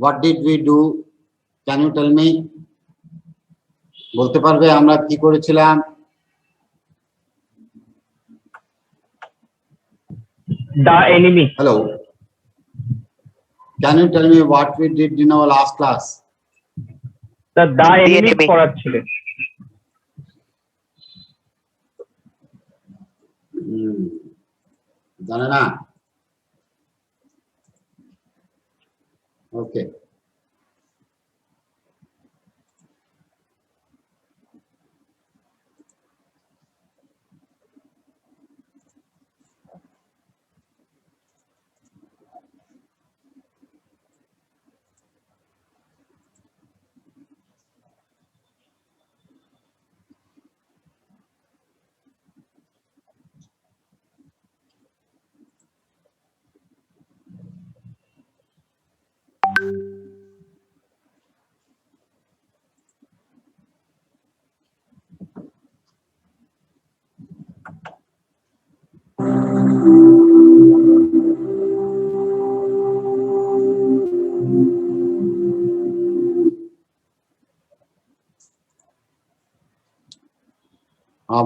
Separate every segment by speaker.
Speaker 1: What did we do? Can you tell me? বলতে পারবে আমরা কি করেছিলাম?
Speaker 2: The enemy.
Speaker 1: Hello. Can you tell me what we did in our last class?
Speaker 2: The enemy পড়াচ্ছিলেন।
Speaker 1: জানে না? Okay.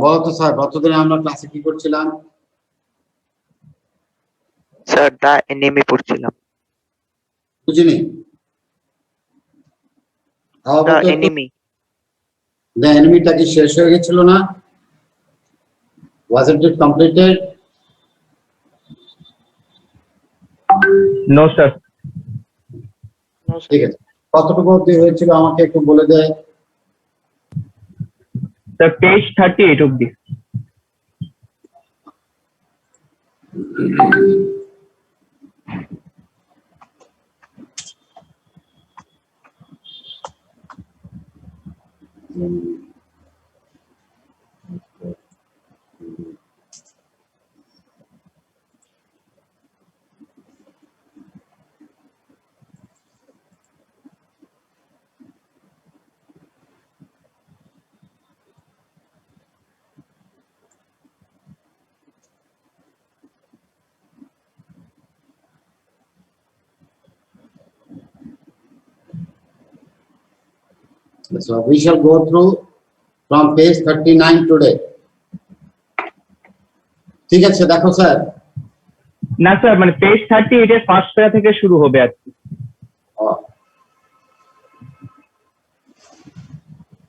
Speaker 1: বলো তো স্যার, গতদিনে আমরা ক্লাসে কি করছিলাম?
Speaker 3: স্যার দা এনিমি পড়ছিলাম।
Speaker 1: বুঝিনি।
Speaker 3: দা এনিমি।
Speaker 1: দ্য এনিমিটা কি শেষ হয়ে গেছিল না? Was it completed?
Speaker 2: No sir.
Speaker 1: ঠিক আছে, কতটুকু অবধি হয়েছিল আমাকে একটু বলে দে।
Speaker 2: The page 38 অবধি।
Speaker 1: So we shall go through from page 39 today. ঠিক আছে, দেখো স্যার।
Speaker 2: না স্যার, মানে পেজ 38 এর ফার্স্ট প্যারা থেকে শুরু হবে আর কি।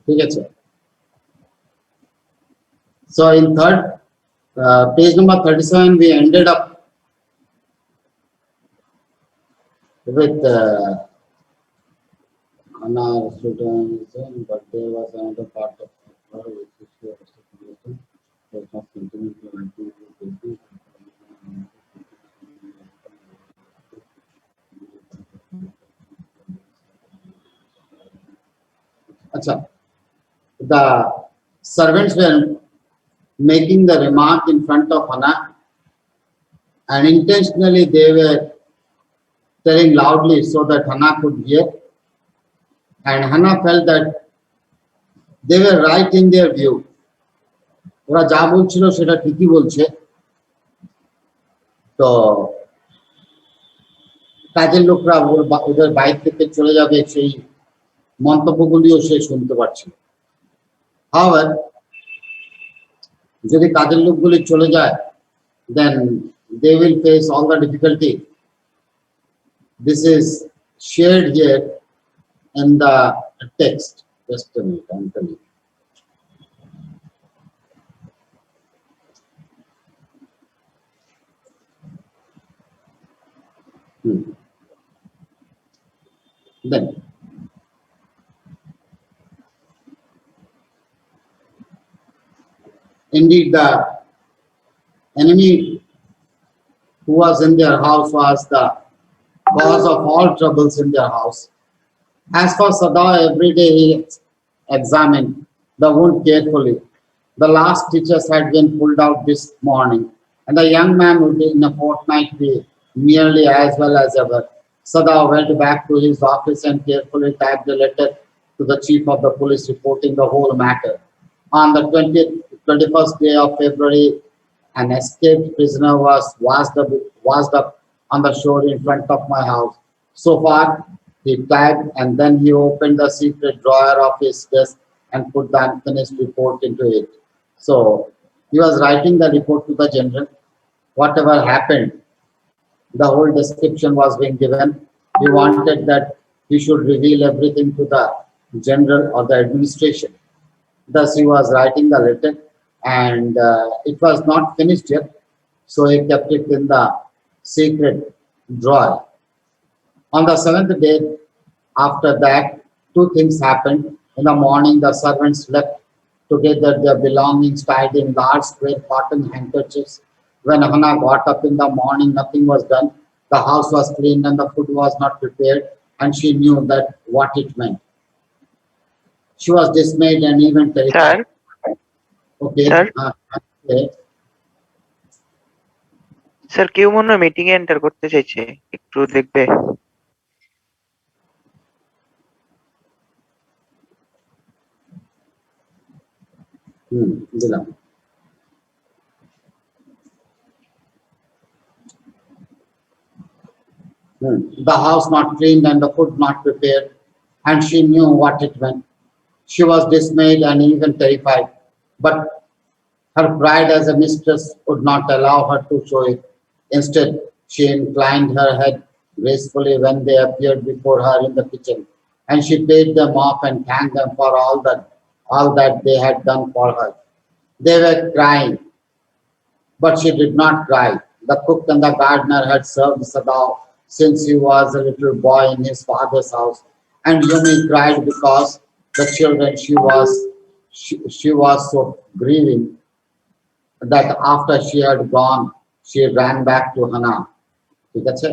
Speaker 1: ঠিক আছে। So in third page number 37 we ended up with Anna students, but there was another part of her which is was not continuing to activity. Acha, the servants were making the remark in front of Hannah, and intentionally they were telling loudly so that Hannah could hear, and Hannah felt that they were right in their view. ওরা যা বলছিল সেটা ঠিকই বলছে। তো কাজের লোকরা ওদের বাইরে থেকে চলে যাবে সেই মন্তব্যগুলিও সে শুনতে পাচ্ছিল। However, যদি কাজের লোকগুলি চলে যায়, then they will face all the difficulty. This is shared here in the text. Just a minute, I'm telling you. Then indeed the enemy who was in their house was the cause of all troubles in their house. As for Sada, every day he examined the wound carefully. The last stitches had been pulled out this morning, and the young man would in a fortnight be nearly as well as ever. Sada went back to his office and carefully typed a letter to the chief of the police reporting the whole matter. On the 21st day of February, an escaped prisoner was washed up on the shore in front of my house. So far, He typed and then he opened the secret drawer of his desk and put the unfinished report into it. So he was writing the report to the general. Whatever happened, the whole description was being given. He wanted that he should reveal everything to the general or the administration. Thus, he was writing the letter, and it was not finished yet. So he kept it in the secret drawer. On the seventh day, after that, two things happened. In the morning, the servants left together their belongings tied in large square cotton handkerchiefs. When Hannah got up in the morning, nothing was done. The house was cleaned and the food was not prepared, and she knew that what it meant. She was dismayed and even
Speaker 3: sir
Speaker 1: terrified. Okay.
Speaker 3: Sir
Speaker 1: Okay.
Speaker 3: Sir কেউ মনে হয় meeting এ enter করতে চাইছে, একটু দেখবে।
Speaker 1: দিলাম। The house not cleaned and the food not prepared, and she knew what it meant. She was dismayed and even terrified, but her pride as a mistress would not allow her to show it. Instead, she inclined her head gracefully when they appeared before her in the kitchen, and she paid them off and thanked them for all that they had done for her. They were crying, but she did not cry. The cook and the gardener had served Sadao since he was a little boy in his father's house, and Yumi cried because the children she was so grieving that after she had gone, she ran back to Hana. ঠিক আছে?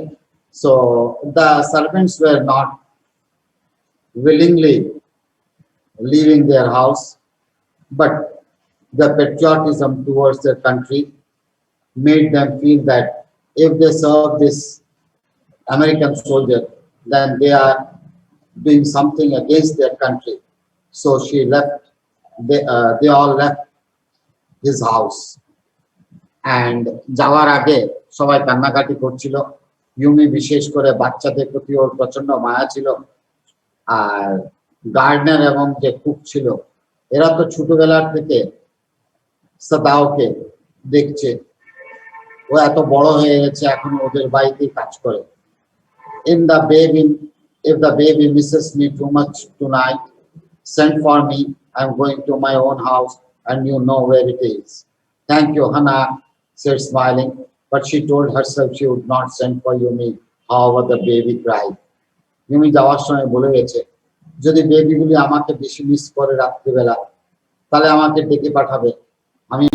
Speaker 1: So the servants were not willingly leaving their house, but the patriotism towards their country made them feel that if they serve this American soldier, then they are doing something against their country. So she left, they all left his house. And যাওয়ার আগে সবাই কান্নাকাটি করছিল। ইউমি বিশেষ করে বাচ্চাদের প্রতি ওর প্রচন্ড মায়া ছিল। আর গার্ডনার এবং যে কুক ছিল, এরা তো ছোটবেলার থেকে সাদাওকে দেখছে। ও এত বড় হয়ে গেছে, এখন ওদের বাড়িতেই কাজ করে। If the baby misses me too much tonight, send for me. I'm going to my own house and you know where it is. Thank you, Hannah said smiling, but she told herself she would not send for Yumi, however the baby cried. Yumi যাওয়ার সময় বলে গেছে, যদি বেবিগুলি আমাকে বেশি miss করে রাত্রিবেলা, তাহলে আমাকে ডেকে পাঠাবে। আমি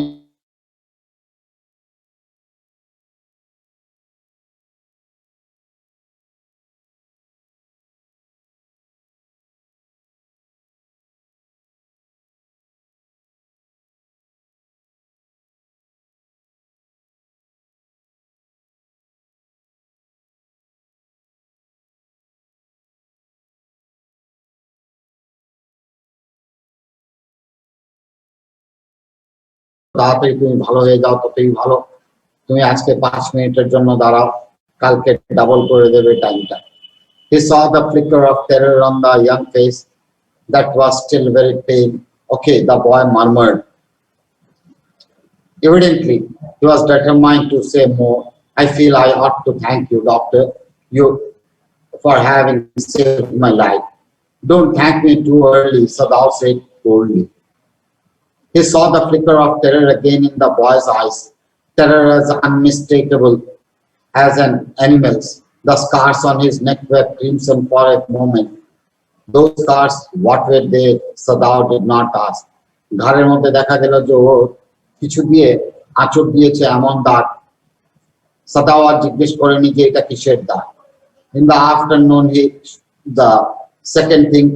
Speaker 1: তাড়াতাড়ি তুমি ভালো হয়ে যাও, ততই ভালো। তুমি আজকে 5 মিনিটের জন্য দাঁড়াও, কালকে ডাবল করে দেবে টাইমটা। He saw the flicker of terror on the young face that was still very pale. Okay, the boy murmured. Evidently, he was determined to say more. I feel I ought to thank you, doctor, for having saved my life. Don't thank me too early, Sadao said coldly. He saw the flicker of terror again in the boy's eyes, terror as unmistakable as an animal's. The scars on his neck were crimson for a moment. Those scars, what were they? Sadao did not ask. ঘাড়ের মধ্যে দেখা গেল যে ও কিছু দিয়ে আঁচড় দিয়েছে এমন দাগ। সাদাও আর জিজ্ঞেস করেনি যে এটা কিসের দাগ। In the afternoon, the second thing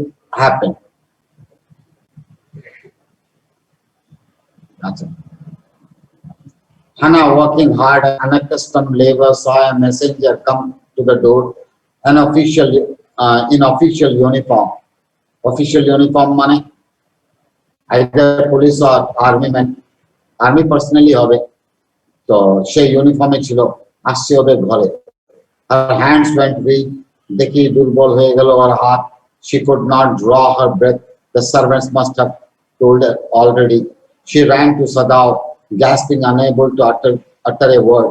Speaker 1: happened. Hannah, working hard, unaccustomed labor, saw a messenger come to the door, an official in official uniform. Official uniform মানে either police or army man. Army personally হবে, তো সেই ইউনিফর্মে ছিল, আসছে ওদের ঘরে। Her hands went weak, দেখি দুর্বল হয়ে গেল ওর হাত। She could not draw her breath. The servants must have told her already. She ran to Sadao, gasping, unable to utter a word.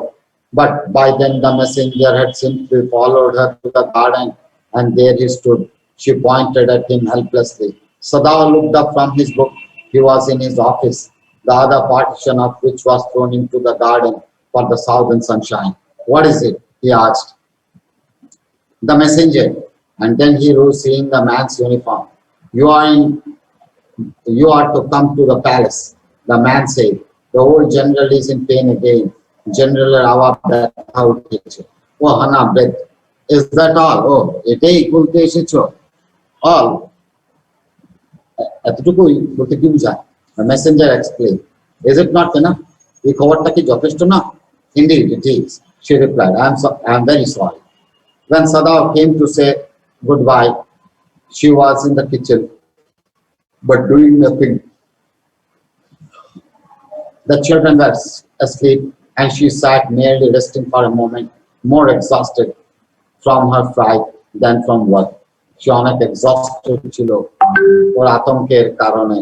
Speaker 1: But by then the messenger had simply followed her to the garden, and there he stood. She pointed at him helplessly. Sadao looked up from his book. He was in his office, the other partition of which was thrown into the garden for the southern sunshine. What is it? He asked. The messenger, and then he rose, seeing the man's uniform. You are to come to the palace, the man said. The old general is in pain again. General আবার ব্যথা উঠেছে। ও হানা breath. Is that all? Oh, এটাই বলতে এসেছো? All. এতটুকুই বলতে কি বোঝায়? The messenger explained. Is it not enough? এই খবরটা কি যথেষ্ট না? Indeed it is, she replied. I am very sorry. When Sadao came to say goodbye, she was in the kitchen, but doing nothing. The children were asleep, and she sat merely resting for a moment, more exhausted from her fright than from work. She অনেক exhausted ছিল ওর আতঙ্কের কারণে।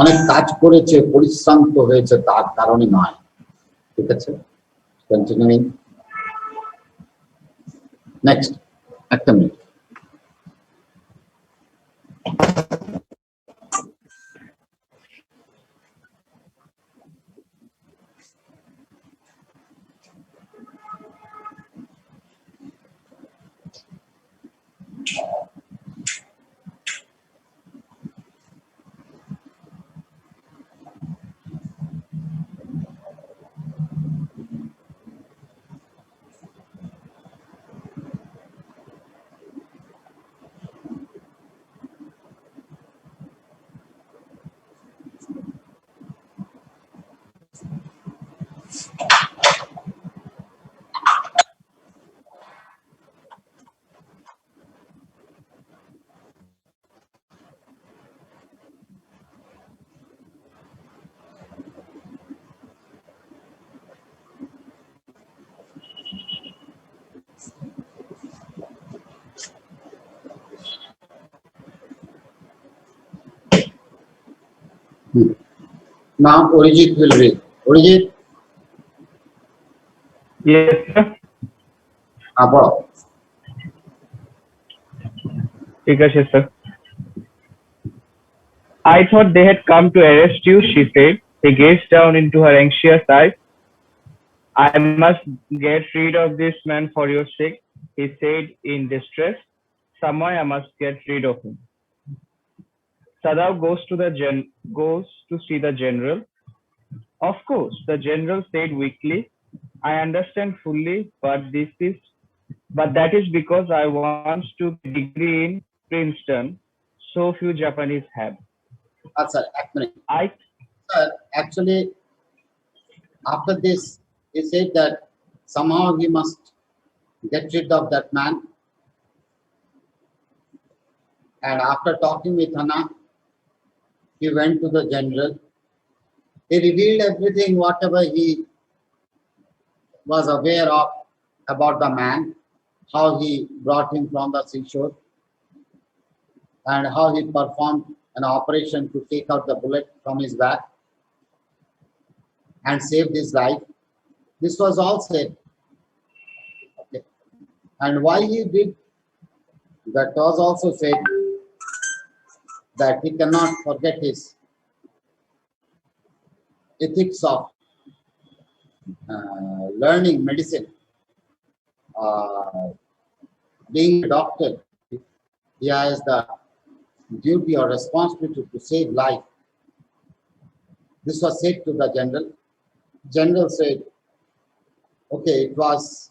Speaker 1: অনেক কাজ করেছে, পরিশ্রান্ত হয়েছে তার কারণে নয়। ঠিক আছে? Continuing. Next, একটা minute. Now Arijit will read. Arijit,
Speaker 2: Yes, sir.
Speaker 1: পড়ো।
Speaker 2: ঠিক আছে, sir. I thought they had come to arrest you, she said. He gazed down into her anxious eyes. I must get rid of this man for your sake, he said in distress. Somehow I must get rid of him. Sadao goes to see the general. Of course, the general said weakly. I understand fully, but that is because I want to get a degree in Princeton. So few Japanese have.
Speaker 1: আচ্ছা, এক minute.
Speaker 2: I
Speaker 1: Actually, after this, he said that somehow he must get rid of that man. And after talking with Hannah, he went to the general. He revealed everything, whatever he was aware of about the man, how he brought him from the seashore, and how he performed an operation to take out the bullet from his back and saved his life. This was all said. Okay. And why he did that was also said, that he cannot forget his ethics of learning medicine, being a doctor. He has the duty or responsibility to save life. This was said to the general. General said, okay, it was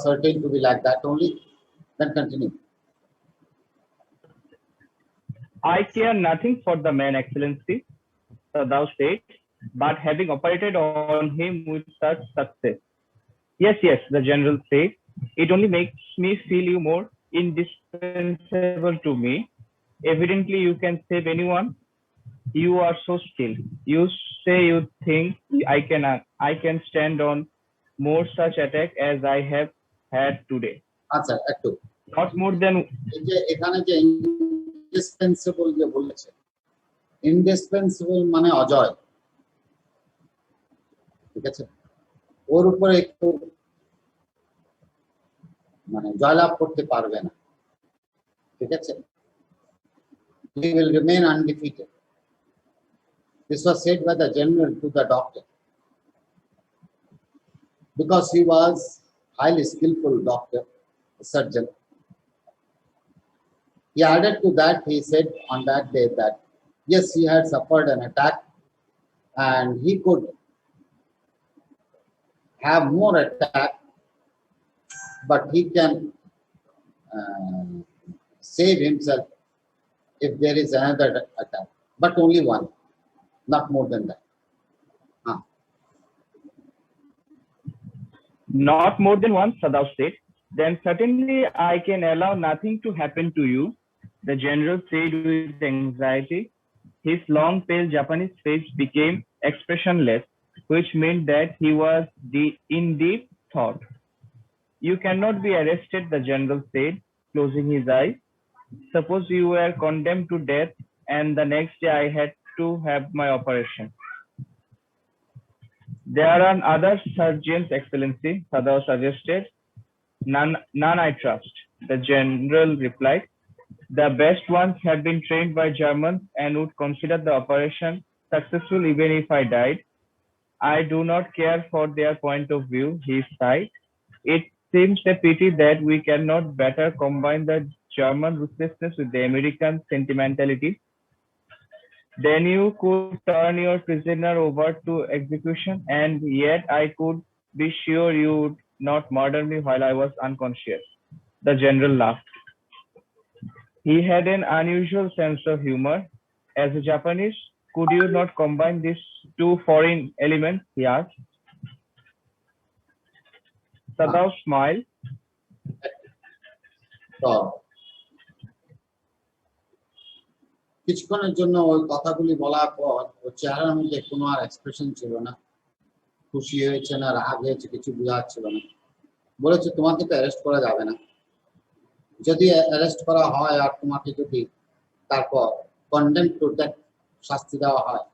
Speaker 1: certain to be like that only. Then continue.
Speaker 2: I care nothing for the man, Excellency, thou said, but having operated on him with such success. Yes, the general said, it only makes me feel you more indispensable to me. Evidently, you can save anyone. You are so skilled. You say you think I can stand on more such attack as I have had today.
Speaker 1: আচ্ছা একটু
Speaker 2: Not more than
Speaker 1: এই যে এখানে যে ইন্ডিসপেন্সিবল যে বলেছে, ইন্ডিসপেন্সিবল মানে অজয়, ঠিক আছে, ওর উপরে একটু মানে জয়লাভ করতে পারবে না, ঠিক আছে, he will remain undefeated. This was said by the general to the doctor because he was highly skillful doctor, surgeon. He added to that, he said on that day that yes, he had suffered an attack and he could have more attack, but he can save himself if there is another attack, but only one, not more than that.
Speaker 2: Not more than one, Sadav said. Then certainly I can allow nothing to happen to you, the general said with anxiety. His long, pale Japanese face became expressionless, which meant that he was in deep thought. You cannot be arrested, the general said, closing his eyes. Suppose you were condemned to death and the next day I had to have my operation. There are other surgeons, Excellency, Sadav suggested. None I trust, the general replied. The best ones have been trained by Germans and would consider the operation successful even if I died. I do not care for their point of view, he sighed. It seems a pity that we cannot better combine the German ruthlessness with the American sentimentality. Then you could turn your prisoner over to execution, and yet I could be sure you would not murder me while I was unconscious. The general laughed. He had an unusual sense of humor. As a Japanese, could you not combine these two foreign elements? He asked. Sadav smiled.
Speaker 1: তো কিছুক্ষণের জন্য ওই কথাগুলি বলার পর ওর চেহারার মধ্যে কোনো আর এক্সপ্রেশন ছিল না, খুশি হয়েছে না রাগ হয়েছে কিছু বোঝা যাচ্ছিল না। বলেছে তোমাকে তো অ্যারেস্ট করা যাবে না, যদি অ্যারেস্ট করা হয় আর তোমাকে যদি তারপর কন্ডেম টু ডেথ শাস্তি দেওয়া হয়,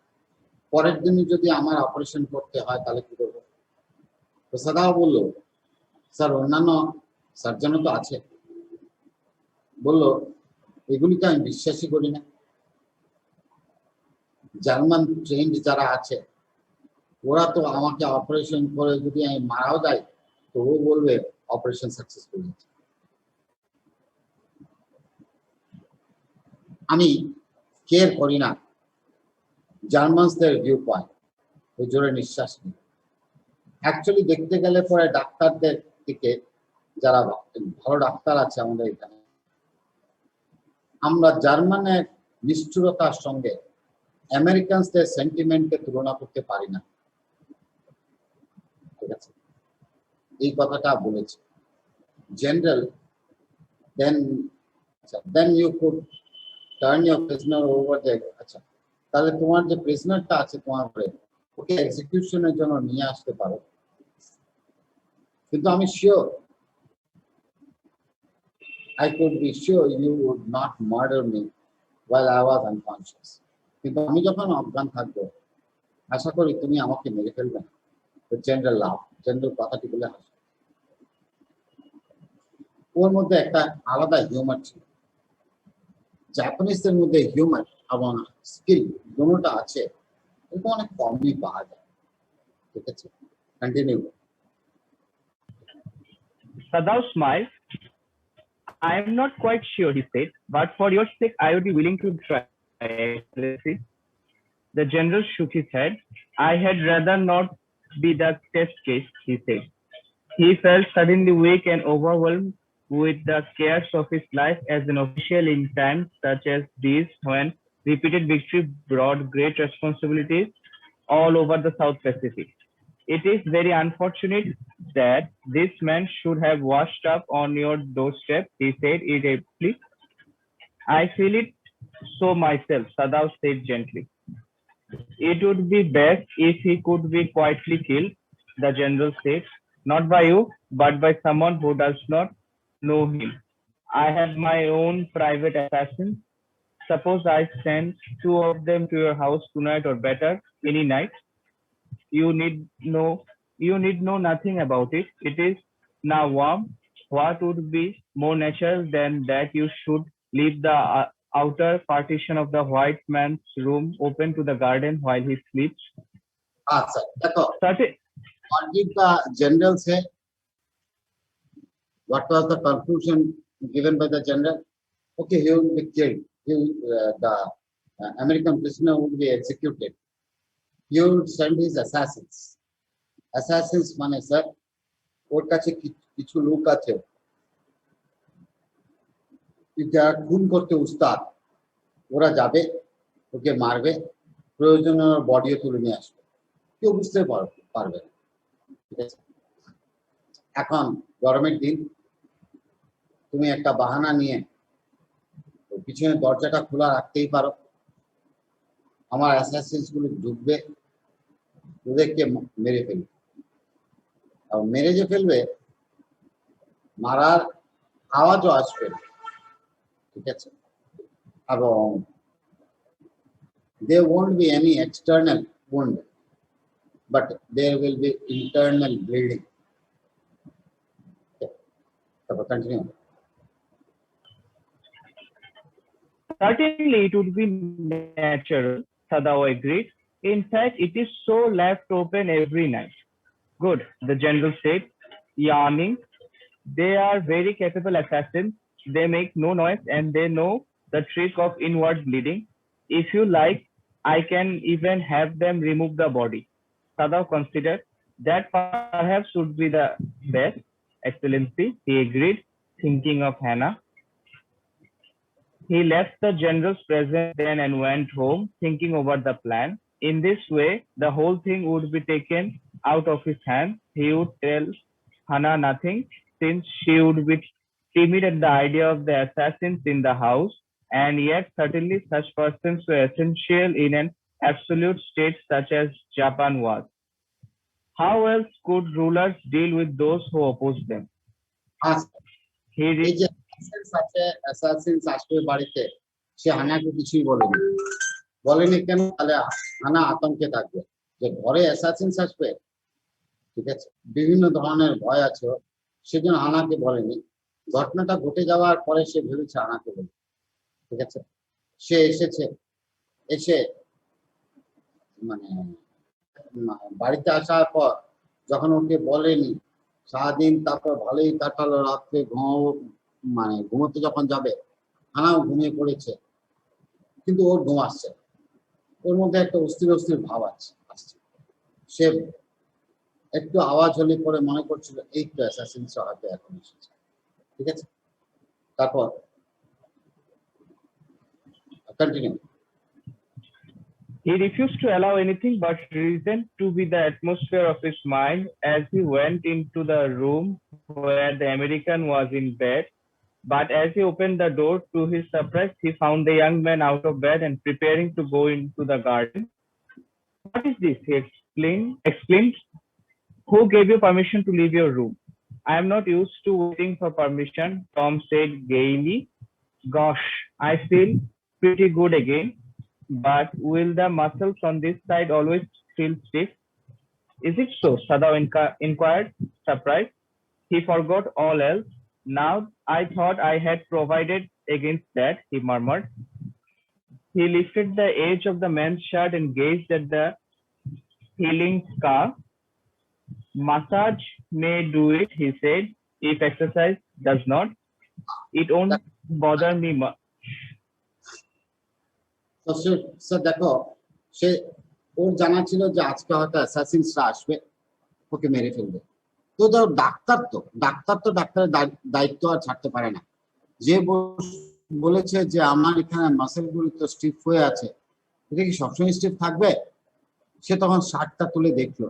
Speaker 1: পরের দিনই যদি আমার অপারেশন করতে হয় তাহলে কি করবো? তো সাদাও বললো স্যার অন্যান্য সার্জনও তো আছে, বললো এগুলিকে আমি বিশ্বাসই করি না। জার্মান ট্রেন্ড যারা আছে ওরা তো আমাকে অপারেশন করে যদি আমি মারাও যাই তো ও বলবে অপারেশন সাকসেসফুল হয়েছে। আমি কেয়ার করি না জার্মানসদের ভিউ পয়েন্ট, ওই জোরে নিঃশ্বাস নিই। অ্যাকচুয়ালি দেখতে গেলে পরে ডাক্তারদের দিকে যারা ভালো ডাক্তার আছে আমাদের এখানে, আমরা জার্মানের নিষ্ঠুরতার সঙ্গে আমেরিকানসদের সেন্টিমেন্টকে তুলনা করতে পারি না, ঠিক আছে, এই কথাটা বলেছে general. Then you could turn your prisoner over the, আচ্ছা তাহলে তোমার যে প্রিজনারটা আছে তোমার উপরে ওকে এক্সিকিউশনের জন্য নিয়ে আসতে পারো, কিন্তু আমি sure I could be sure you would not murder me while I was unconscious. কিন্তু আমি যখন অজ্ঞান থাকবো আশা করি তুমি আমাকে মেরে ফেলবে না। জেনারেল লাভ, জেনারেল কথাটি বলে হাসে। ওর মধ্যে একটা আলাদা হিউমার ছিল। জাপানিজদের মধ্যে হিউমার এবং স্কিল দুটোটা আছে, এটা অনেক কমই পাওয়া যায়, ঠিক আছে। Continue.
Speaker 2: Sadav smiled. I am not quite sure, he said, but for your sake, I would be willing to try. The general shook his head. I had rather not be the test case, he said. He felt suddenly weak and overwhelmed with the cares of his life as an official in times such as these, when repeated victory brought great responsibilities all over the South Pacific. It is very unfortunate that this man should have washed up on your doorstep, he said irritably. I feel it so myself, Sadav said gently. It would be best if he could be quietly killed, the general said. not by you, but by someone who does not know him. I have my own private assassins. Suppose I send two of them to your house tonight or better, any night. You need know you need know nothing about it. It is now warm. What would be more natural than that you should leave the outer partition of the white man's room open to the garden while he sleeps?
Speaker 1: আচ্ছা দেখো,
Speaker 2: Certain,
Speaker 1: what did the general say? What was the conclusion given by the general? Okay, he will be killed. The American prisoner would be executed. He would send his assassins. Assassins মানে sir, ওর কাছে কিছু লোক আছে যারা খুন করতে উস্তাদ। ওরা যাবে, ওকে মারবে, প্রয়োজনে বডিও তুলে নিয়ে আসবে, কেউ বুঝতে পারবে না। ঠিক আছে, এখন গরমের দিন, তুমি একটা বাহানা নিয়ে পিছনে দরজাটা খোলা রাখতেই পারো, আমার অ্যাসাসিনস গুলো ঢুকবে, ওদেরকে মেরে ফেলবে। আর মেরে যে ফেলবে, মারার আওয়াজও আসবে না। ঠিক আছে, এবং there won't be any external wound, but there will be internal bleeding. Okay. So continue.
Speaker 2: certainly it would be natural, Sadao agreed. In fact, it is so left open every night. Good, the general said, yawning. They are very capable assassins. They make no noise and they know the trick of inward bleeding. If you like, I can even have them remove the body. Sadao considered that perhaps would be the best. Excellency, he agreed, thinking of Hannah. He left the general's presence then and went home, thinking over the plan. In this way, the whole thing would be taken out of his hands. He would tell Hannah nothing, since she would be timid at the idea of the assassins in the house, and yet certainly such persons were essential in an absolute state such as Japan was. How else could rulers deal with those who opposed them?
Speaker 1: আচ্ছা,
Speaker 2: He
Speaker 1: এই
Speaker 2: reached
Speaker 1: যে Assassin's আসবে বাড়িতে, সে হানাকে কিছুই বলেনি কেন? তাহলে হানা আতঙ্কে থাকবে যে ঘরে অ্যাসাসিনস আসবে। ঠিক আছে, বিভিন্ন ধরনের ভয় আছে, সেজন্য হানাকে বলেনি। ঘটনাটা ঘটে যাওয়ার পরে সে ভেবেছে হানাকে বলে। ঠিক আছে, সে এসে মানে বাড়িতে আসার পর যখন ওকে বলেনি, সারাদিন তারপর ভালোই কাটালো, রাত্রে ঘুমোতে যখন যাবে, হানাও ঘুমিয়ে পড়েছে, কিন্তু ওর ঘুম আসছে, ওর মধ্যে একটা অস্থির অস্থির ভাব আসছে। সে একটু আওয়াজ হলে পরে মনে করছিল এই তো অ্যাসাসিনস হয়তো এখন এসেছে। ঠিক আছে, তারপর continue.
Speaker 2: He refused to allow anything but reason to be the atmosphere of his mind as he went into the room where the American was in bed. But as he opened the door, to his surprise, he found the young man out of bed and preparing to go into the garden. What is this? He exclaimed. Who gave you permission to leave your room? I am not used to waiting for permission, Tom said gaily. Gosh, I feel pretty good again. But will the muscles on this side always feel stiff? Is it so? Sadao inquired, surprised. He forgot all else. Now I thought I had provided against that, he murmured. He lifted the edge of the man's shirt and gazed at the healing scar. Massage may do it, he said, if exercise does not. It won't bother me much.
Speaker 1: তো সে দেখো, সে ওর জানা ছিল যে আজকে হয়তো অ্যাসাসিনসরা আসবে, ওকে মেরে ফেলবে। তো ধরো ডাক্তারের দায়িত্ব আর ছাড়তে পারে না। যে বলেছে যে আমার এখানে মাসেল গুলো তো স্টিফ হয়ে আছে, এটা কি সবসময় স্টিফ থাকবে? সে তখন শার্টটা তুলে দেখলো,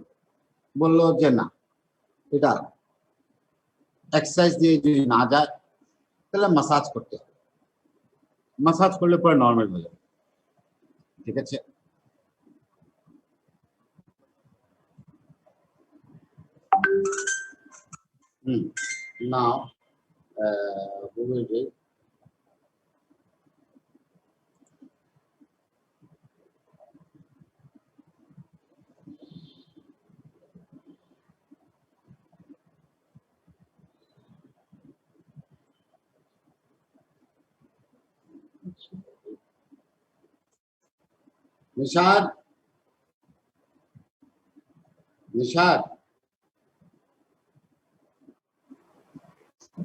Speaker 1: বললো যে না, এটা এক্সারসাইজ দিয়ে যদি না যায় তাহলে মাসাজ করতে হবে, মাসাজ করলে পরে নর্মাল হয়ে যাবে। ঠিক আছে, Hmm. Now, we will read. Nishad, Nishad,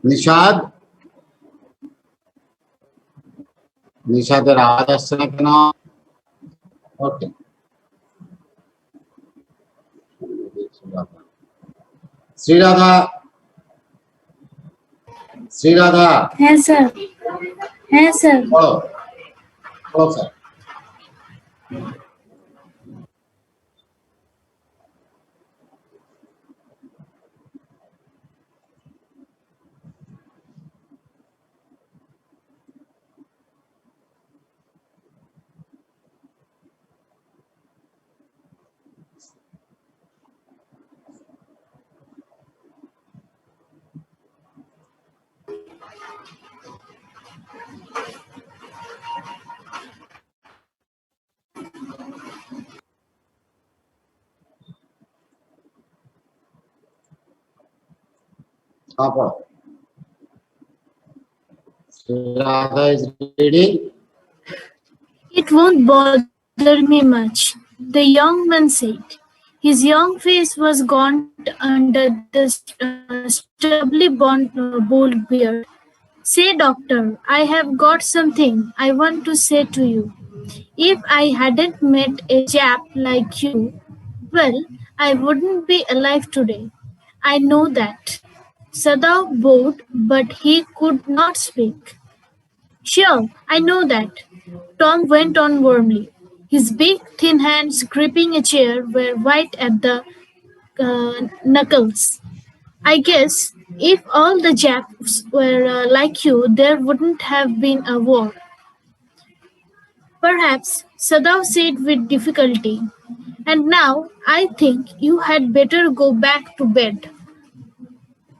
Speaker 1: নিষাদ নিষাদের আওয়াজ আসছে না কেন? ওকে, শ্রীরাধা, শ্রীরাধা,
Speaker 4: হ্যাঁ স্যার, হ্যাঁ স্যার।
Speaker 1: বলো, বলো স্যার। হ্যাঁ, পড়ো। Shri Radha is reading.
Speaker 4: It won't bother me much, the young man said. His young face was gaunt under the stubbly bald beard. Say, doctor, I have got something I want to say to you. If I hadn't met a chap like you, well, I wouldn't be alive today. I know that. Sadav bowed, but he could not speak. Sure, I know that, Tom went on warmly. His big, thin hands gripping a chair were white at the knuckles. I guess if all the Japs were like you, there wouldn't have been a war. Perhaps, Sadav said with difficulty. And now I think you had better go back to bed.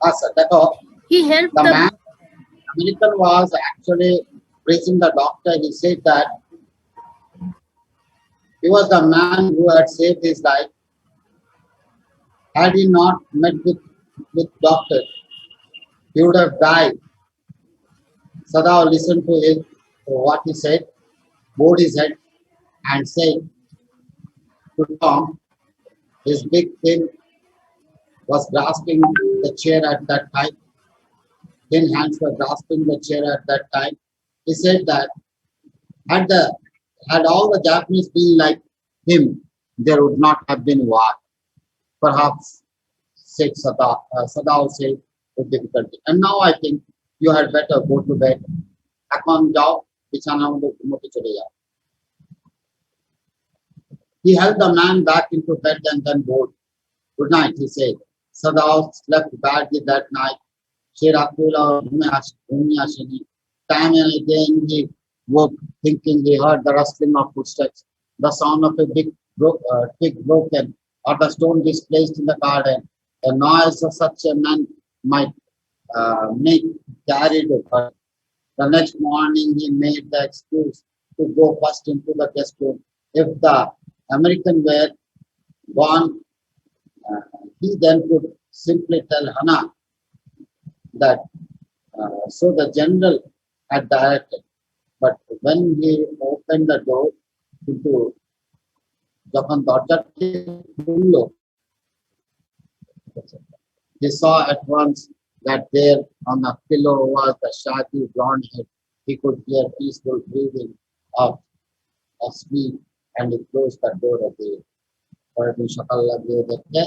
Speaker 1: আচ্ছা, দেখো,
Speaker 4: He helped
Speaker 1: the
Speaker 4: the
Speaker 1: man, American was actually praising the doctor. He said that he was the man who had saved his life. Had he not met with doctor, he would have died. Sadao listened to his, to what he said, bowed his head, and said to Tom, his big thin was grasping the chair at that time. Thin hands were grasping the chair at that time. He said that had the had all the Japanese been like him, there would not have been war. Perhaps, said Sadao said with difficulty. And now I think you had better go to bed. এখন যাও, বিছানার মধ্যে ঘুমোতে চলে যাও। He helped the man back into bed and then bowed. Good night, he said. Sadao slept badly that night. সে রাত্রিবেলা ঘুমিয়ে আসেনি। Time and again he woke, thinking he heard the rustling of footsteps, the sound of a twig broken, or the stone displaced in the garden. The noise of such a man might make carried over. The next morning he made the excuse to go first into the guest room. If the American were gone, he then could simply tell Hannah that so the general had directed. But when he opened the door into যখন দরজাটি খুলল, he saw at once that there on the pillow was the shaggy blonde head. He could hear peaceful breathing of sleep, and he closed the door again. পরের দিন সকাল লাগিয়ে দেখে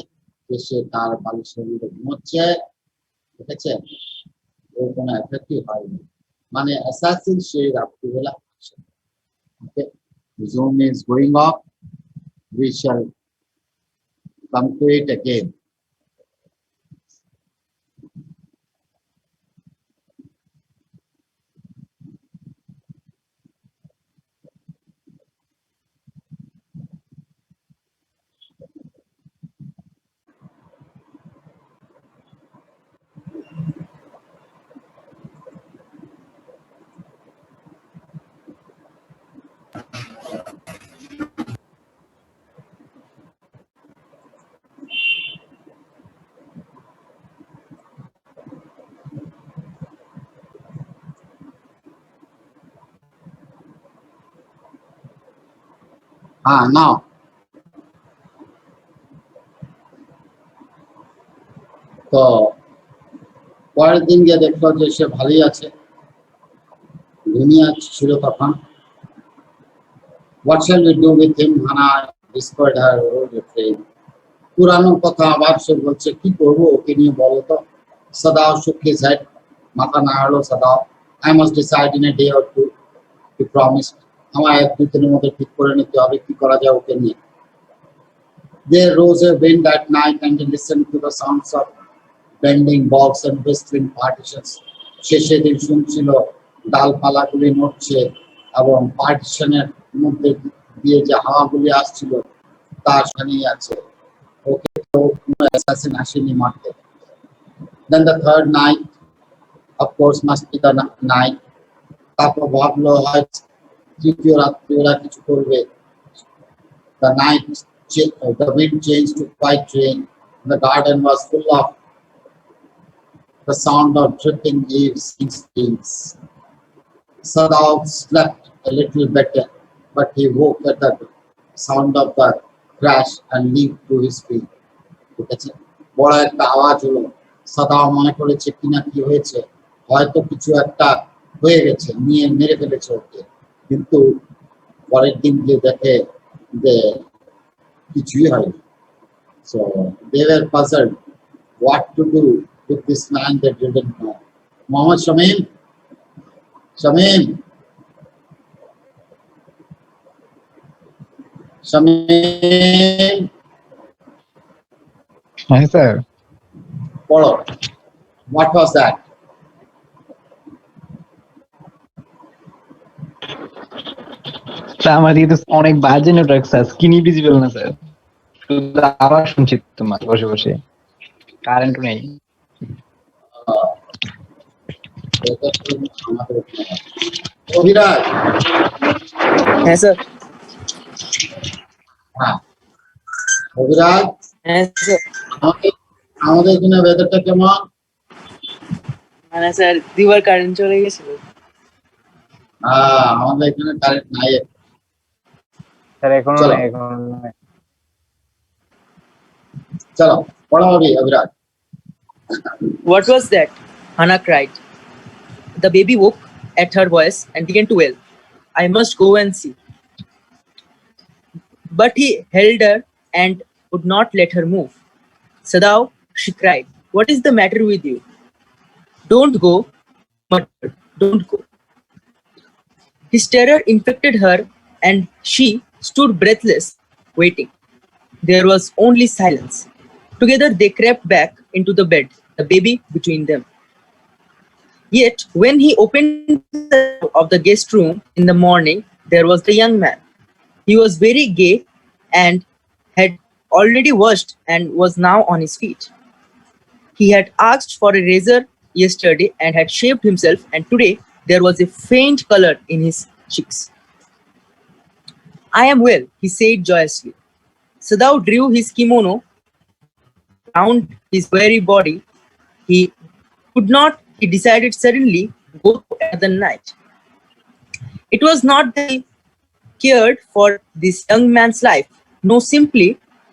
Speaker 1: যে সে তার বালিশের মধ্যে ঘুমোচ্ছে, দেখেছে, ওর কোনো এফেক্টই হয়নি। মানে অ্যাসাসিন সে রাত্রিবেলা আসে। Okay, the Zoom is going off. We shall come to it again. নাও তো পরের দিন গিয়ে দেখলো যে সে ভালোই আছে, ঘুমিয়ে ছিল তখন। What shall we do with him? Hana whispered her old refrain. পুরানো কথা আবার সে বলছে, কি করবো ওকে নিয়ে বলো তো। সদাও shook his head, মাথা নাড়ালো সদাও। I must decide in a day or two, he promised. আমার 1-2 দিনের মধ্যে ঠিক করে নিতে হবে কি করা যায় ওকে নিয়ে। There rose a wind that night and they listened to the sounds of bending bogs and whistling partitions. সে সেদিন শুনছিল ডালপালাগুলি নড়ছে এবং পার্টিশনের মধ্যে দিয়ে যে হাওয়াগুলি আসছিল তা সেখানেই আছে। ওকে তো কোনো অ্যাসাসিন আসেনি মারতে। Then the third night, of course, must be the night. তারপর ভাবলো হয় তৃতীয় রাত্রি ওরা কিছু করবে। The night, the wind changed to quiet rain. The garden was full of the sound of dripping leaves in streams. Sadao slept a little better, but he woke at the sound of the crash and leaped to his feet. ঠিক আছে, বড় একটা আওয়াজ হলো। সাদাও মনে করেছে কিনা কি হয়েছে, হয়তো কিছু একটা হয়ে গেছে, নিয়ে মেরে ফেলেছে ওকে। কিন্তু পরের দিন গিয়ে দেখে যে কিছুই হয়নি। So they were puzzled what to do with this man they didn't know. Mohammed Shamim, Shamim, Shamim,
Speaker 5: Yes, sir.
Speaker 1: পড়ো। What was that?
Speaker 5: স্যার আমার দিকে তো অনেক বাজে নেটওয়ার্ক স্যার, স্ক্রিনই ভিজিবল না স্যার, শুধু আওয়াজ শুনছি তোমার বসে বসে, কারেন্টও নেই।
Speaker 1: এটা তো আমাদের ওখানে আছে। অভিরাজ,
Speaker 6: হ্যাঁ স্যার।
Speaker 1: হ্যাঁ অভিরাজ,
Speaker 6: হ্যাঁ স্যার।
Speaker 1: আমাদের আমাদের এখানে ওয়েদারটা কেমন?
Speaker 6: মানে স্যার দুবার কারেন্ট চলে গেছিল।
Speaker 1: আমাদের এখানে কারেন্ট নাই।
Speaker 2: স্যার এখনো
Speaker 1: চলো।
Speaker 2: নেই, এখনো নেই।
Speaker 1: চলো পড়ো Abhiraj.
Speaker 6: What was that? Hannah cried. The baby woke at her voice and began to wail. I must go and see. But he held her and would not let her move. Sadao, she cried, what is the matter with you? Don't go, muttered, don't go. His terror infected her and she stood breathless, waiting. There was only silence. Together they crept back into the bed, the baby between them. Yet, when he opened the door of the guest room in the morning, there was the young man. He was very gay and had already washed and was now on his feet. He had asked for a razor yesterday and had shaved himself, and today there was a faint color in his cheeks. I am well, he said joyously. Sadao drew his kimono around his weary body. He decided suddenly, go to another night. It was not that he cared for this young man's life. No, simply,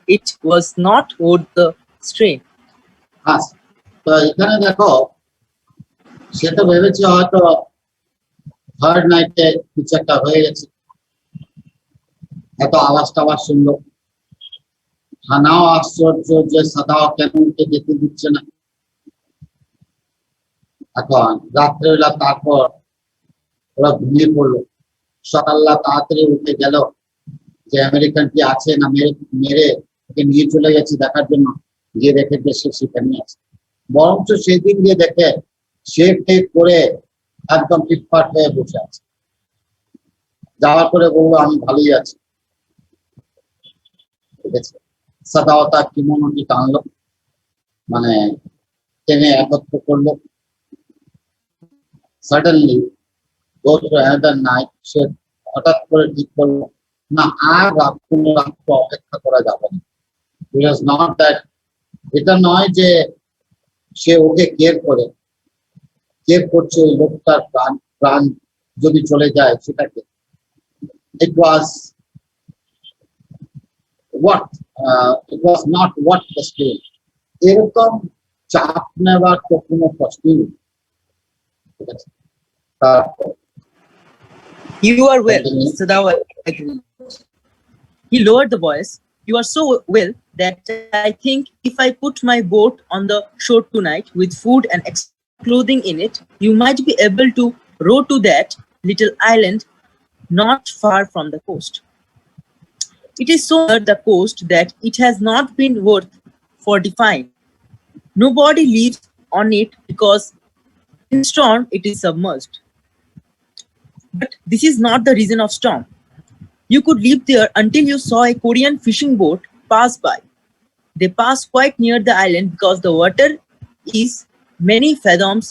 Speaker 6: it was not worth the strain.
Speaker 1: আচ্ছা, তো এখানে দেখো সে তো ভেবেছে হয়তো third নাইটে কিছু একটা হয়ে গেছে, এত আওয়াজ টাওয়াজ শুনলো। হানাও আশ্চর্য যে সাদাও কেন ওকে যেতে দিচ্ছে না। এখন রাত্রেবেলা তারপর ওরা ঘুমিয়ে পড়লো। সকালবেলা তাড়াতাড়ি উঠে গেল যে আমেরিকান কি আছে না মেরে ওকে নিয়ে চলে গেছে দেখার জন্য। গিয়ে দেখে যে সে সেখানে আছে, বরঞ্চ সেদিন গিয়ে দেখে শেভ টেভ করে একদম ফিটফাট হয়ে বসে আছে। যাওয়ার পরে বললো আমি ভালোই আছি। ঠিক আছে, সাদাও তার কিমোনোটি টানলো, মানে টেনে একত্র করলো। Suddenly go to another night, সে হঠাৎ করে ঠিক করলো না আর কোনো রাত্র অপেক্ষা করা যাবে না। It was not that, এটা নয় যে সে ওকে কেয়ার করছে ওই লোকটার প্রাণ যদি চলে যায় সেটাকে। It was what it was not what the still এরকম চাপ নেওয়ার তো কোনো প্রশ্নই নেই। ঠিক আছে? তারপর
Speaker 6: You are well,
Speaker 1: continue.
Speaker 6: Sadao agreed. He lowered the voice. You are so well that I think if I put my boat on the shore tonight with food and extra clothing in it, you might be able to row to that little island not far from the coast. It is so near the coast that it has not been worth fortifying. Nobody lives on it because in storm it is submerged. But this is not the reason of storm. You could live there until you saw a Korean fishing boat pass by. They pass quite near the island because the water is many fathoms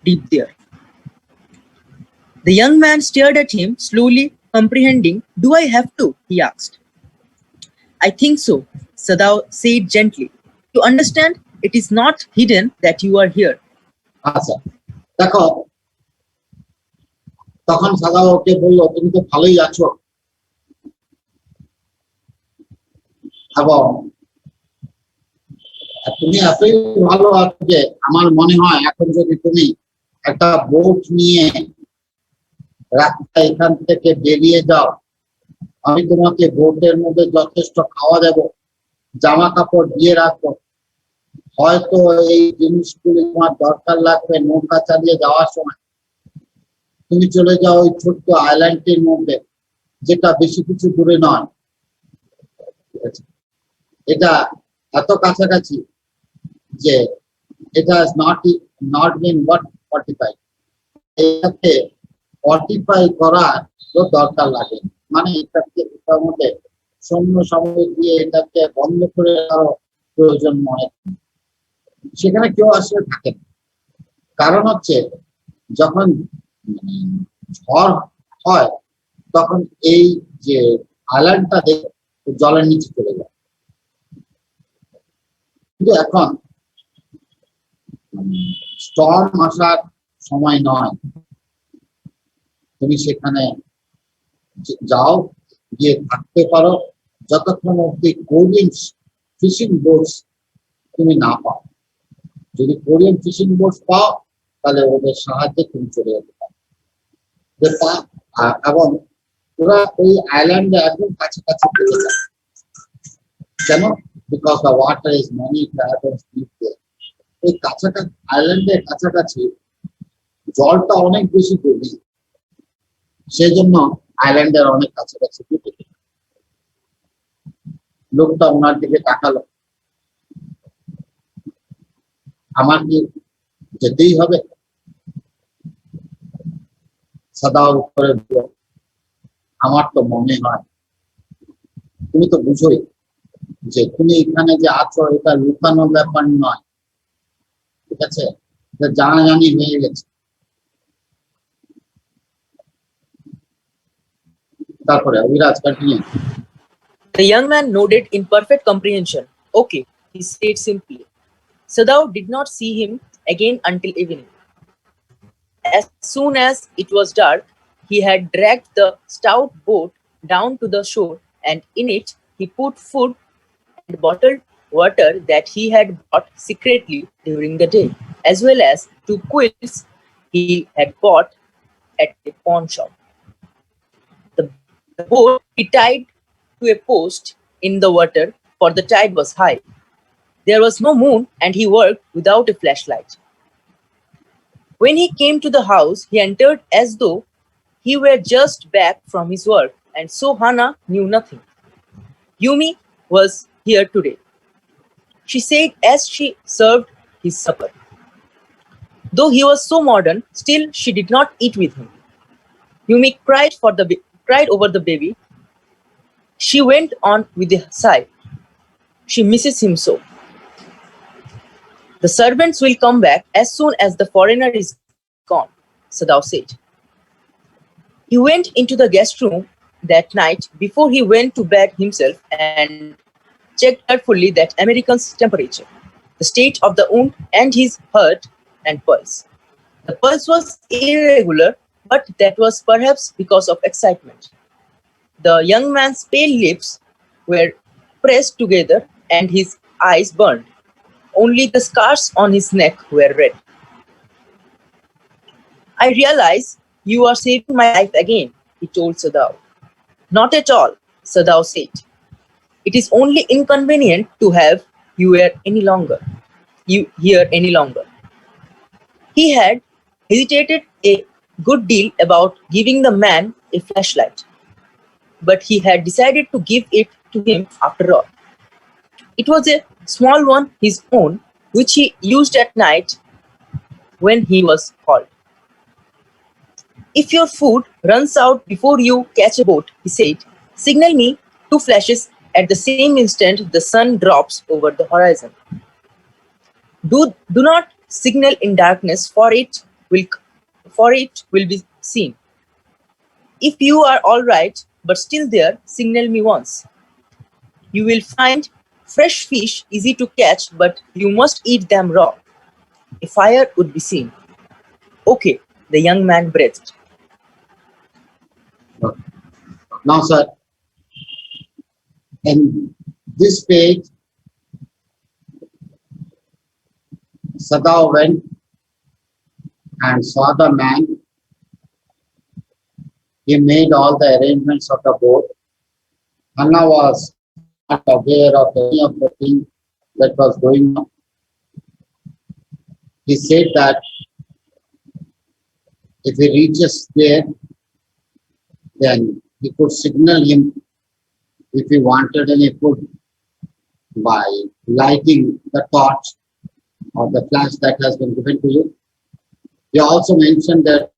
Speaker 6: deep there. The young man stared at him, slowly comprehending. Do I have to? He asked. I think so, Sadao said gently. You understand? It is not hidden that you are here.
Speaker 1: আচ্ছা দেখো, তখন সাদা ওকে বললো তুমি তো ভালোই আছো, এবং তুমি এতই ভালো আছো যে আমার মনে হয় এখন যদি তুমি একটা বোট নিয়ে রাস্তা এখান থেকে বেরিয়ে যাও, আমি তোমাকে বোটের মধ্যে যথেষ্ট খাওয়া দেব, জামা কাপড় দিয়ে রাখবো, হয়তো এই জিনিসগুলি তোমার দরকার লাগবে নৌকা চালিয়ে যাওয়ার সময়। তুমি চলে যাও ওই ছোট্ট আইল্যান্ডটির মধ্যে, যেটা বেশি কিছু দূরে নয়। ঠিক আছে? এটা এত কাছাকাছি যে এটা নট বিন what 45, এটাকে 45 করার দরকার লাগে, মানে এটার মধ্যে সৈন্য সামরিক দিয়ে এটাকে বন্ধ করে আরো প্রয়োজন মনে হয়। সেখানে কেউ আসলে থাকে না, কারণ হচ্ছে যখন ঝড় হয় তখন এই যে আইল্যান্ডটা জলের নিচে চলে যায়। কিন্তু এখন স্টর্ম আসার সময় নয়, তুমি সেখানে যাও, গিয়ে থাকতে পারো যতক্ষণ অব্দি কোরিয়ান ফিশিং বোটস তুমি না পাও। যদি কোরিয়ান ফিশিং বোটস পাও তাহলে ওদের সাহায্যে তুমি চলে যেতে পারো। এবং ওরা ওই আইল্যান্ডে একদম কাছাকাছি চলে যায়। কেন? Because the water is many fathoms deep there. এই কাছাকাছি আইল্যান্ডের কাছাকাছি জলটা অনেক বেশি গভীর, সেই জন্য আইল্যান্ডের অনেক কাছাকাছি ডুবে যায়। লোকটা ওনার দিকে তাকালো, আমার কি যেতেই হবে? সাদাও উত্তরে দিল, আমার তো মনে হয়, তুমি তো বুঝোই যে তুমি এখানে যে আছো এটা লুকানো ব্যাপার নয়। ঠিক আছে? এটা জানাজানি হয়ে গেছে। তারপরে Abhiraj continue.
Speaker 6: The young man nodded in perfect comprehension. Okay, he said simply. Sadao did not see him again until evening. As soon as it was dark, he had dragged the stout boat down to the shore, and in it he put food and bottled water that he had bought secretly during the day, as well as 2 quilts he had bought at a pawn shop. The boat he tied to a post in the water, for the tide was high. There was no moon, and he worked without a flashlight. When he came to the house, he entered as though he were just back from his work, and so Hana knew nothing. Yumi was here today, she said as she served his supper. Though he was so modern, still she did not eat with him. Yumi cried over the baby. She went on with a sigh. She misses him so. The servants will come back as soon as the foreigner is gone, Sadao said. He went into the guest room that night before he went to bed himself and checked carefully that American's temperature, the state of the wound, and his heart and pulse. The pulse was irregular, but that was perhaps because of excitement. The young man's pale lips were pressed together and his eyes burned. Only the scars on his neck were red. I realize you are saving my life again, he told Sadao. Not at all, Sadao said. It is only inconvenient to have you here any longer. He had hesitated a good deal about giving the man a flashlight, but he had decided to give it to him after all. It was a small one, his own, which he used at night when he was called. If your food runs out before you catch a boat, he said, signal me 2 flashes at the same instant the sun drops over the horizon. Do not signal in darkness, for it will be seen. If you are all right but still there, signal me once. You will find fresh fish easy to catch, but you must eat them raw. A fire would be seen. Okay, the young man breathed.
Speaker 1: Now, sir, in this page, Sadao went and saw the man. He made all the arrangements of the boat. Anna was not aware of any of the things that was going on. He said that if he reaches there, then he could signal him if he wanted any food by lighting the torch or the flash that has been given to you. He also mentioned that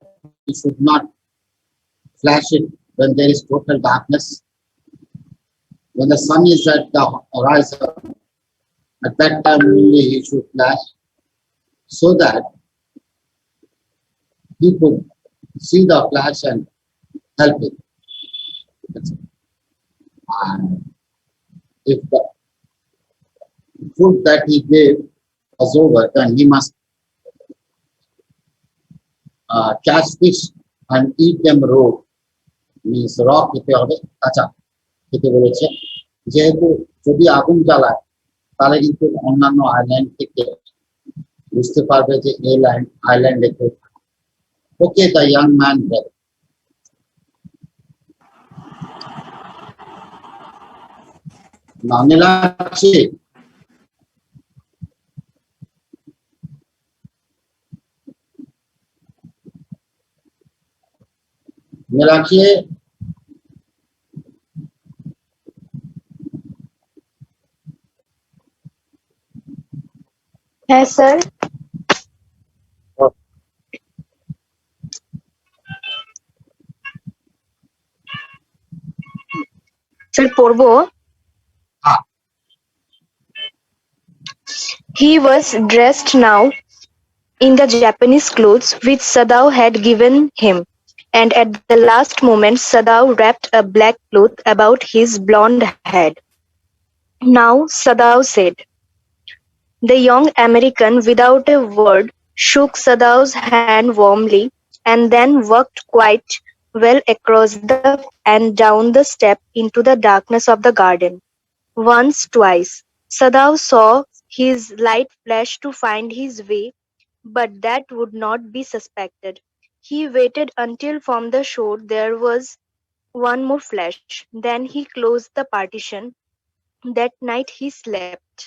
Speaker 1: you should not flash it when there is total darkness. When the sun is at the horizon, at that time only he should flash, so that he could see the flash and help it. And if the food that he gave was over, then he must catch fish and eat them raw. Means raw খেতে হবে, কাঁচা খেতে বলেছে। যেহেতু যদি আগুন জ্বালায় তাহলে কিন্তু অন্যান্য আইল্যান্ড থেকে বুঝতে পারবে যে এই আইল্যান্ডে কেউ থাকে। Okay, the young man read. Now, Nilakshi,
Speaker 7: Yes, sir. Sir, পড়বো?
Speaker 1: Ah.
Speaker 7: He was dressed now in the Japanese clothes which Sadao had given him, and at the last moment Sadao wrapped a black cloth about his blonde head. Now, Sadao said. The young American, without a word, shook Sadao's hand warmly and then walked quite well across and down the step into the darkness of the garden. Once, twice, Sadao saw his light flash to find his way, but that would not be suspected. He waited until from the shore there was one more flash. Then he closed the partition. That night he slept.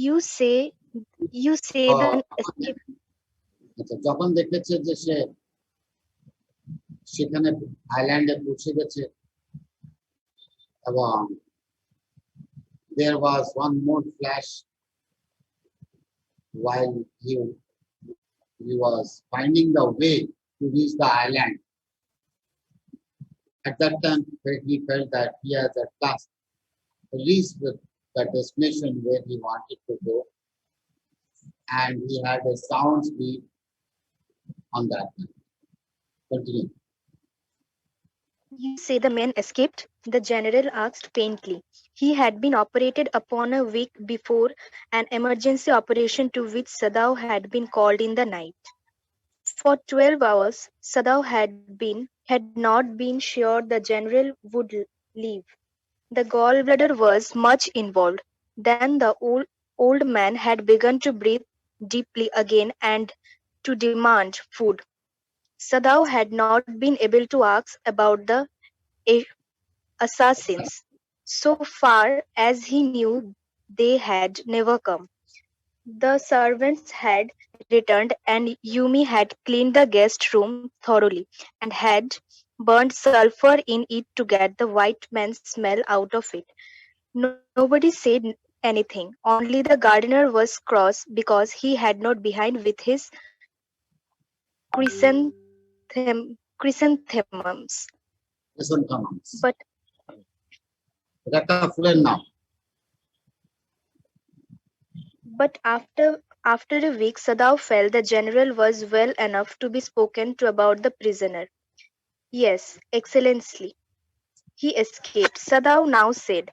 Speaker 7: You say the escape.
Speaker 1: যখন দেখেছে যে সে সেখানে আইল্যান্ডে পৌঁছে গেছে এবং there was one more flash while he was finding the way to reach the island. At that time, he felt that he has at last reached the destination where he wanted to go, and he had a sound sleep on that night. Continue.
Speaker 7: You say the man escaped? The general asked faintly. He had been operated upon a week before, an emergency operation to which Sadao had been called in the night. For 12 hours, Sadao had not been sure the general would leave. The gallbladder was much involved. Then the old man had begun to breathe deeply again and to demand food. Sadao had not been able to ask about the a- assassins. So far as he knew, they had never come. The servants had returned, and Yumi had cleaned the guest room thoroughly and had burnt sulfur in it to get the white man's smell out of it. Nobody said anything, only the gardener was cross because he had not behind with his chrysanthemums.
Speaker 1: Listen, Thomas.
Speaker 7: But
Speaker 1: এটা একটা ফুলের নাম।
Speaker 7: But after a week, Sadao felt the general was well enough to be spoken to about the prisoner. Yes, Excellency, he escaped, Sadao now said.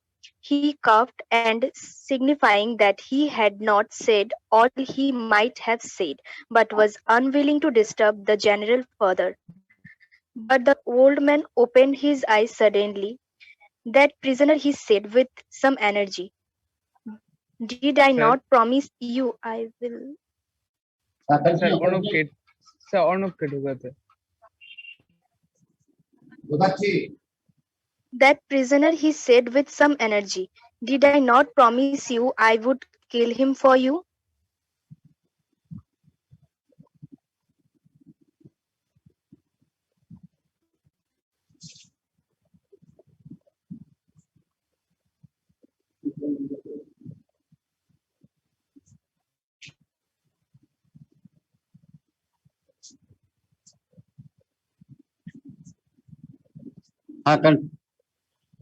Speaker 7: He coughed and signifying that he had not said all he might have said, but was unwilling to disturb the general further. But the old man opened his eyes suddenly. That prisoner, he said with some energy, did I
Speaker 2: Sir,
Speaker 7: not promise you I will?
Speaker 1: হ্যাঁ,
Speaker 2: sir,
Speaker 1: continue,
Speaker 2: Arnab
Speaker 1: continue.
Speaker 2: ke, sir, Arnab ke ঢুকাতে।
Speaker 1: বোঝাচ্ছি?
Speaker 7: That prisoner, he said with some energy, did I not promise you I would kill him for you?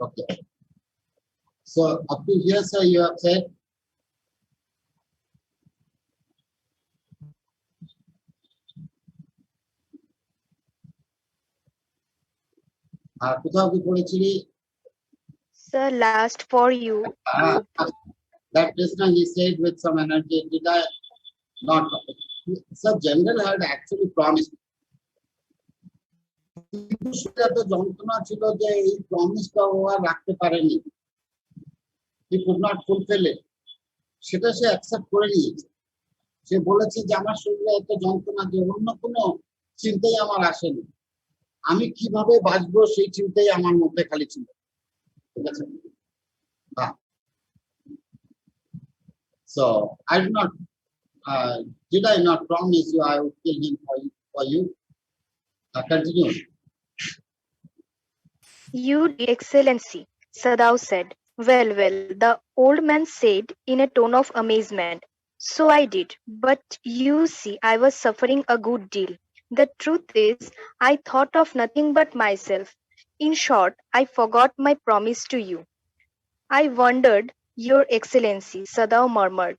Speaker 1: Okay. So up to here, sir, you have said. কোথাও কি পড়েছিলি?
Speaker 7: Sir, last for you.
Speaker 1: That prisoner, he said with some energy, did I not? Sir, general had actually promised. এত যন্ত্রণা ছিল যে এই প্রমিসটা ও আর রাখতে পারেনি। He could not fulfill it. সেটা সে অ্যাকসেপ্ট করে নিয়েছে। সে বলেছে যে আমার শরীরে এত যন্ত্রণা যে অন্য কোনো চিন্তাই আমার আসেনি। আমি কিভাবে বাঁচবো সেই চিন্তাই আমার মধ্যে খালি ছিল। ঠিক আছে? So I did I not promise you I would kill him for you? Continue.
Speaker 7: You did, Excellency, Sadao said. Well, well, the old man said in a tone of amazement. So I did, but you see, I was suffering a good deal. The truth is, I thought of nothing but myself. In short, I forgot my promise to you. I wondered, Your Excellency, Sadao murmured.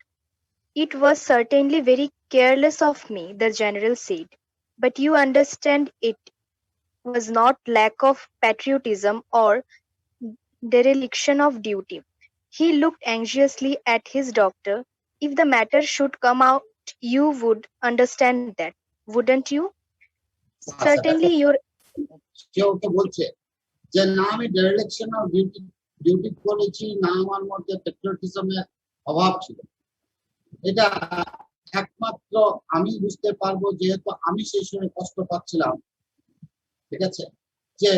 Speaker 7: It was certainly very careless of me, the general said. But you understand it was not lack of patriotism or dereliction of duty. He looked anxiously at his doctor. If the matter should come out, you would understand that, wouldn't you? Certainly, your
Speaker 1: সে ওকে বলছে যে না আমি direction of duty করেছি, না আমার মধ্যে পেট্রিয়টিজমের অভাব ছিল। এটা একমাত্র আমি বুঝতে পারবো, যেহেতু আমি সেই সময় কষ্ট পাচ্ছিলাম। ঠিক আছে? যে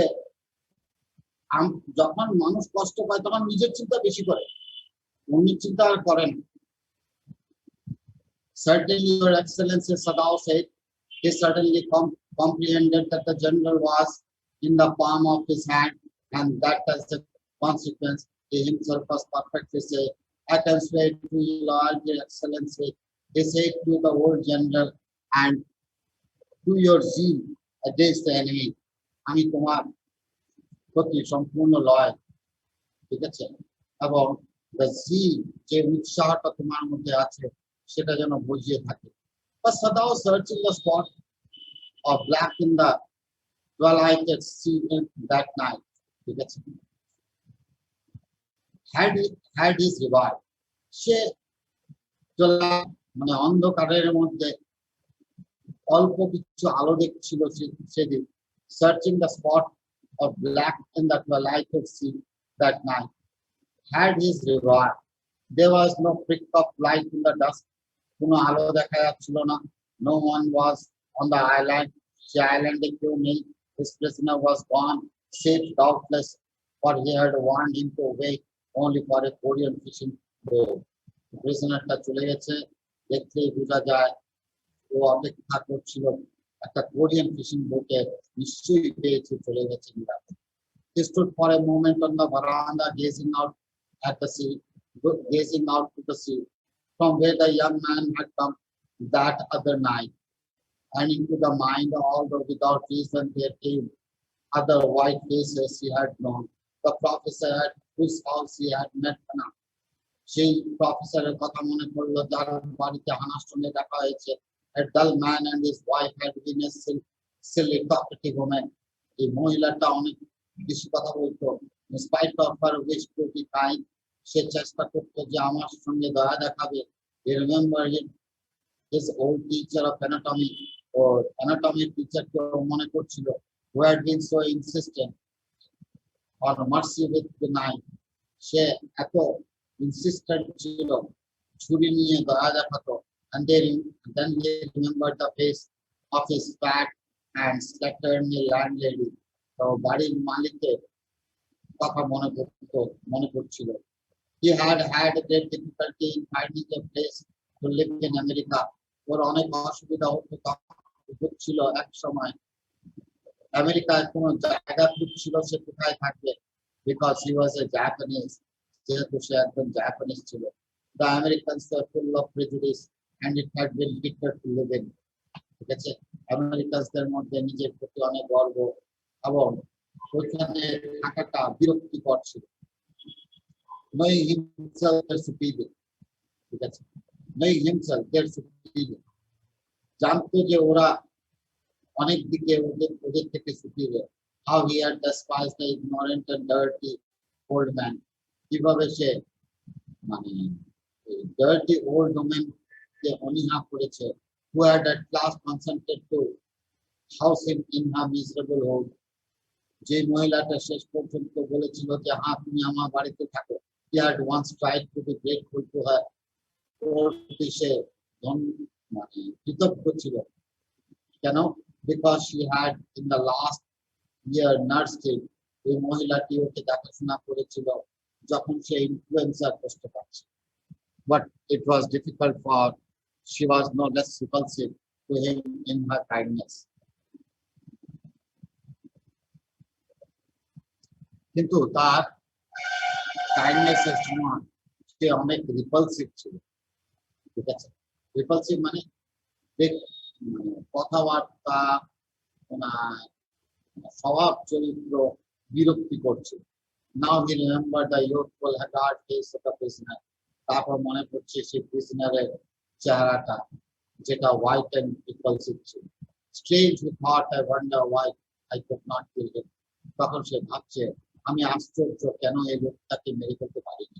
Speaker 1: যখন মানুষ কষ্ট পায় তখন নিজের চিন্তা বেশি করে, অন্যের চিন্তা আর করেন। Certainly, Your Excellency, Sadao said, he certainly comprehended that the general was in the palm of his hand, and that as a consequence, he himself was perfectly safe. I can swear to you, Lord, Your Excellency, he said to the old general, and to your zeal against the enemy, আমি তোমার প্রতি সম্পূর্ণ লয়। ঠিক আছে? এবং the zeal, যে উৎসাহটা তোমার মধ্যে আছে সেটা যেন বুঝিয়ে থাকে। But Sadao searching the spot of black in the twilight sea that night. ঠিক আছে? Had his reward. সে মানে অন্ধকারের মধ্যে অল্প কিছু আলো দেখছিল সেদিন, searching the spot of black in the twilight sea that night. had his reward. There was no prick of light in the dusk. কোনো আলো দেখা যাচ্ছিল না। No one was on the island. সে আইল্যান্ডে কেউ নেই। His prisoner was gone, safe doubtless, for he had warned him to wait only for a Korean fishing boat. প্রিজনারটা চলে গেছে, দেখলেই বোঝা যায় ও অপেক্ষা করছিল একটা কোরিয়ান ফিশিং বোটে, নিশ্চয়ই পেয়েছে, চলে গেছে নিরাপদে। He stood for a moment on the veranda, gazing out at the sea, gazing out to the sea, from where the young man had come that other night. And into the mind, although without reason, there came other white faces he had known. The professor at whose house he had met Hannah. সেই প্রফেসরের কথা মনে পড়লো যার বাড়িতে হানার সঙ্গে দেখা হয়েছে। A dull man and his wife had been a silly talkative woman. এই মহিলাটা অনেক বেশি কথা বলতো। In spite of her wish to be kind, সে চেষ্টা করতো যে আমার সঙ্গে দয়া দেখাবে। He remembered his old teacher of anatomy, O anatomy টিচারকে মনে করছিল, who had been so insistent on mercy with the knife. সে এত insistent ছিল, ছুরি নিয়ে দয়া দেখাতো। And then he remembered the face of his fat and slatternly landlady. তো বাড়ির মালিকের কথা মনে পড়ছিল। He had had a great difficulty in finding a place to live in America. ওর অনেক অসুবিধা হচ্ছিল এক সময়। আমেরিকায় কোনো জায়গা খুঁজছিল সে কোথায় থাকবে, because he was a Japanese, যেহেতু সে একজন জাপানিজ ছিল। The Americans were full of prejudice and it had been bitter to live in. ঠিক আছে, আমেরিকানদের মধ্যে নিজের প্রতি অনেক গর্ব এবং ওইখানে থাকাটা বিরক্তিকর ছিল। Knowing himself their superior, ঠিক আছে, knowing himself their superior, জানতো যে ওরা অনেক দিকে ওদের থেকে superior. How he had despised the ignorant and dirty old man. কিভাবে সে মানে dirty old woman কে অনীহা করেছে, who had at last consented to house him in her miserable home. যে মহিলাটা শেষ পর্যন্ত বলেছিল যে হ্যাঁ তুমি আমার বাড়িতে থাকো। He had once tried to be grateful to her. ওর প্রতি সে মানে কৃতজ্ঞ ছিল। কেন? Because she had in the last year nursed him. এই মহিলাটি ওকে দেখাশোনা করেছিল যখন সে ইনফ্লুয়েঞ্জার কষ্ট পাচ্ছে। But it was difficult for she was no less repulsive to him in her kindness. কিন্তু তার কাইন্ডনেস এর সময় সে অনেক রিপালসিভ ছিল। ঠিক আছে, রিপালসিভ মানে কথাবার্তা, স্বভাব চরিত্র বিরক্তি করছে। Now he remembered the youthful haggard face of the prisoner. তারপর মনে পড়ছে সেই প্রিজনারের চেহারাটা, যেটা হোয়াইট এন্ড রিপালসিভ ছিল। Strange he thought, I wonder why I could not kill him. তখন সে ভাবছে আমি আশ্চর্য কেন এই লোকটাকে মেরে ফেলতে পারিনি।